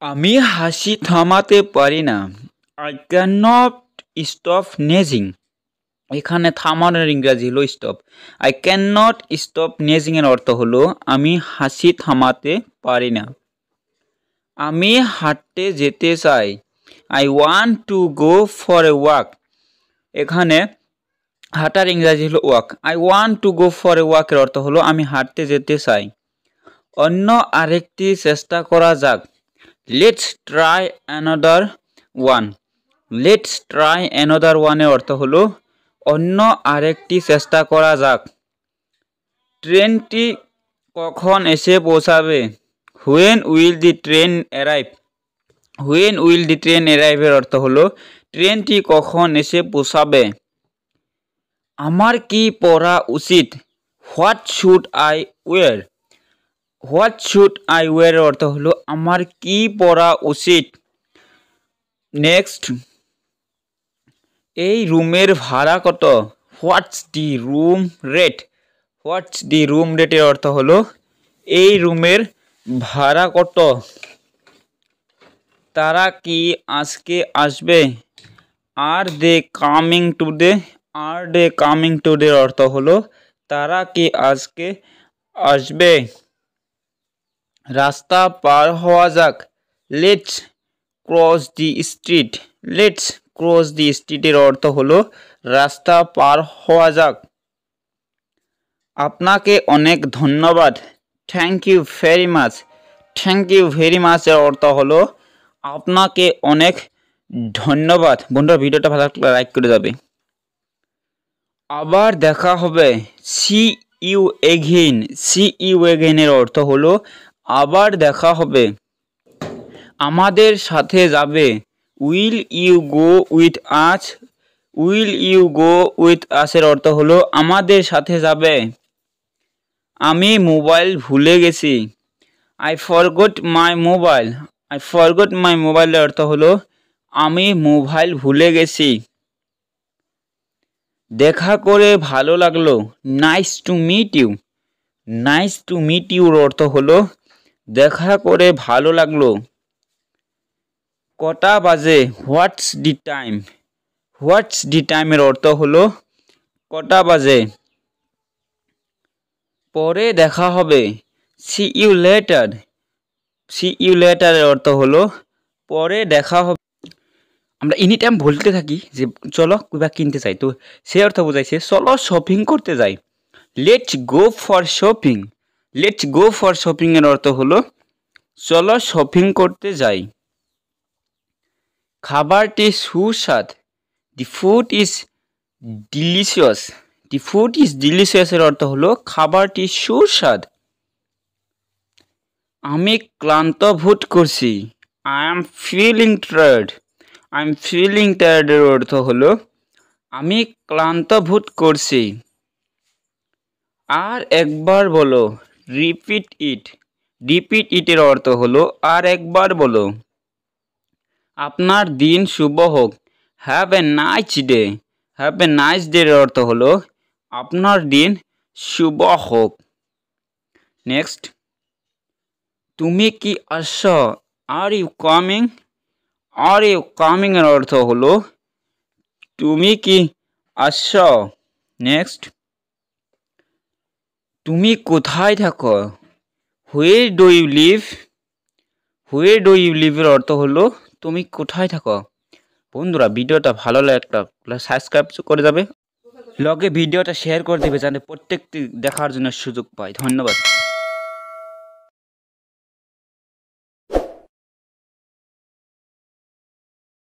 আমি হাসি থামাতে পারি না। আই ক্যান নট স্টপ নেজিং। এখানে থামানোর ইংরাজি হলো stop. I can not stop নেজিং এর অর্থ হলো আমি হাসি থামাতে পারি না। আমি হাঁটতে যেতে চাই। I want to go for a walk. এখানে হাঁটার ইংরাজি হলো walk. I want to go for a ওয়াকের অর্থ হলো আমি হাঁটতে যেতে চাই। অন্য আরেকটি চেষ্টা করা যাক। Let's try another one. Let's try another ওয়ানের অর্থ হলো অন্য আরেকটি চেষ্টা করা যাক। ট্রেনটি কখন এসে পৌঁছাবে? When will the train arrive. When will the train অ্যারাইভের অর্থ হলো ট্রেনটি কখন এসে পৌঁছাবে। আমার কি পরা উচিত? What should I wear. What should I wear অর্থ হলো আমার কি পরা উচিত। নেক্সট, এই রুমের ভাড়া কত? What's the room rate. What's the room রেটের অর্থ হলো এই রুমের ভাড়া কত। তারা কি আজকে আসবে? আর দে কামিং টুডে। আর দে কামিং টুডে অর্থ হলো তারা কি আজকে আসবে। রাস্তা পার হওয়া যাক। Let's cross the street. Let's cross the স্ট্রিটের অর্থ হলো রাস্তা পার হওয়া যাক। আপনাকে অনেক ধন্যবাদ। Thank you very much. Thank you very much এর অর্থ হলো আপনাকে অনেক ধন্যবাদ। বন্ধুরা, ভিডিওটা ভালো লাগলে লাইক করে যাবে। আবার দেখা হবে। See you again. See you again এর অর্থ হলো আবার দেখা হবে। আমাদের সাথে যাবে। Will you go with us. Will you go with us এর অর্থ হলো আমাদের সাথে যাবে। আমি মোবাইল ভুলে গেছি। I forgot my mobile. I forgot my মোবাইলের অর্থ হলো আমি মোবাইল ভুলে গেছি। দেখা করে ভালো লাগলো। Nice to meet you. Nice to meet ইউর অর্থ হলো দেখা করে ভালো লাগলো। কটা বাজে? হোয়াটস দি টাইম। হোয়াটস দি টাইমের অর্থ হলো কটা বাজে। পরে দেখা হবে। See you later. See you লেটারের অর্থ হলো পরে দেখা হবে। আমরা এনি টাইম বলতে থাকি যে চলো কিবা কিনতে চাই, তো সে অর্থ বোঝাইছে চলো শপিং করতে যাই। Let's go for shopping. Let's go for shopping এর অর্থ হলো চলো শপিং করতে যাই। খাবারটি সুস্বাদ। The food is delicious. The food is delicious এর অর্থ হলো খাবারটি সুস্বাদ। আমি ক্লান্ত বোধ করছি। I am feeling tired. I am feeling tired এর অর্থ হলো আমি ক্লান্ত বোধ করছি। আর একবার বলো। Repeat it. রিপিট ইটের অর্থ হলো আর একবার বলো। আপনার দিন শুভ হোক। Have a nice day. Have a nice day এর অর্থ হলো আপনার দিন শুভ হোক। নেক্সট, তুমি কি আসছো? Are you coming. Are you coming এর অর্থ হলো তুমি কি আসছো। নেক্সট, তুমি কোথায় থাকো? Where do you live. Where do you live এর অর্থ হলো তুমি কোথায় থাকো। বন্ধুরা, ভিডিওটা ভালো লাগলে সাবস্ক্রাইব করে যাবে, লগে ভিডিওটা শেয়ার করে দেবে যেন প্রত্যেকটি দেখার জন্য সুযোগ পায়। ধন্যবাদ।